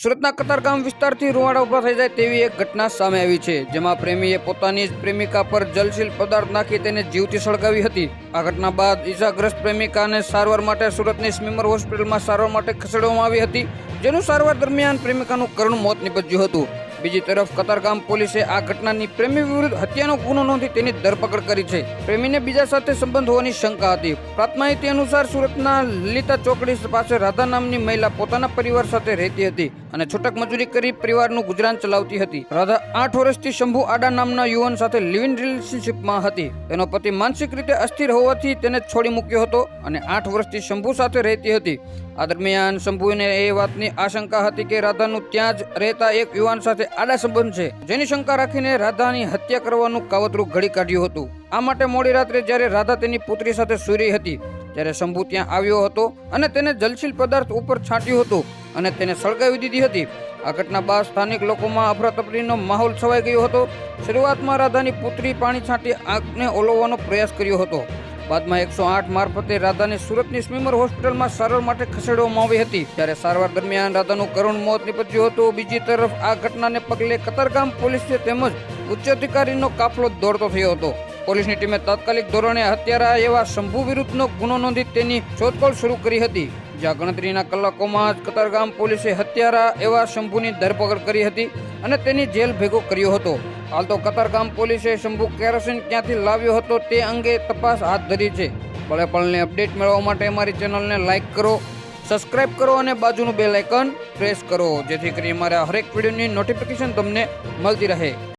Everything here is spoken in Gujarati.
સુરતના કતારગામ વિસ્તારથી રૂવાડા ઉભા થઈ જાય તેવી એક ઘટના સામે આવી છે, જેમાં પ્રેમીએ પોતાની જ પ્રેમિકા પર જલશીલ પદાર્થ નાખી તેને જીવતી સળગાવી હતી। આ ઘટના બાદ ઈજાગ્રસ્ત પ્રેમિકાને સારવાર માટે સુરતની સ્મીમર હોસ્પિટલમાં સારવાર માટે ખસેડવામાં આવી હતી, જેનું સારવાર દરમિયાન પ્રેમિકાનું કરુણ મોત નીપજ્યું હતું। બીજી તરફ કતારગામ પોલીસે આ ઘટનાની પ્રેમી વિરુદ્ધ હત્યાનો ગુનો નોંધી તેની ધરપકડ કરી છે। પ્રેમીને બીજા સાથે સંબંધ હોવાની શંકા હતી। પ્રાપ્ત માહિતી અનુસાર સુરતના લલિતા ચોકડી પાસે રાધા નામની મહિલા પોતાના પરિવાર સાથે રહેતી હતી અને છૂટક મજૂરી કરી પરિવારનું ગુજરાન ચલાવતી હતી। રાધા 8 વર્ષથી શંભુ આડા નામના યુવાન સાથે લિવ ઇન રિલેશનશિપમાં હતી। તેનો પતિ માનસિક રીતે અસ્થિર હોવાથી તેને છોડી મૂક્યો હતો અને 8 વર્ષથી શંભુ સાથે રહેતી હતી। આ દરમિયાન શંભુને એ વાતની આશંકા હતી કે રાધાનું ત્યાં જ રહેતા એક યુવાન સાથે આડા સંબંધ છે, જેની શંકા રાખીને રાધાની હત્યા કરવાનું કાવતરું ઘડી કાઢ્યું હતું। આ માટે મોડી રાત્રે જ્યારે રાધા તેની પુત્રી સાથે સૂઈ રહી હતી ત્યારે શંભુ ત્યાં આવ્યો હતો અને તેને જલશીલ પદાર્થ ઉપર છાંટ્યું હતું અને તેને સળગાવી દીધી હતી। આ ઘટના બાદ સ્થાનિક લોકોમાં અફરાતફરીનો માહોલ છવાઈ ગયો હતો। શરૂઆતમાં રાધાની પુત્રી પાણી છાંટી આગને ઓલવવાનો પ્રયાસ કર્યો હતો। બાદમાં 108 મારફતે રાધાને સુરતની સ્મીમર હોસ્પિટલમાં સારવાર માટે ખસેડવામાં આવી હતી, ત્યારે સારવાર દરમિયાન રાધાનું કરુણ મોત નીપજ્યું હતું। બીજી તરફ આ ઘટનાને પગલે કતારગામ પોલીસે તેમજ ઉચ્ચ અધિકારીનો કાફલો દોડતો થયો હતો। પોલીસની ટીમે તાત્કાલિક ધોરણે હત્યારા એવા શંભુ વિરુદ્ધનો ગુનો નોંધી તેની શોધખોળ શરૂ કરી હતી, જ્યાં ગણતરીના કલાકોમાં જ કતારગામ પોલીસે હત્યારા એવા શંભુની ધરપકડ કરી હતી અને તેની જેલ ભેગો કર્યો હતો। હાલ તો કતારગામ પોલીસે શંભુ કેરોસીન ક્યાંથી લાવ્યો હતો તે અંગે તપાસ હાથ ધરી છે। પળે પળની અપડેટ મેળવવા માટે અમારી ચેનલને લાઇક કરો, સબસ્ક્રાઇબ કરો અને બાજુનું બેલ આઇકન પ્રેસ કરો, જેથી કરી અમારા હરેક વિડીયોની નોટિફિકેશન તમને મળતી રહે।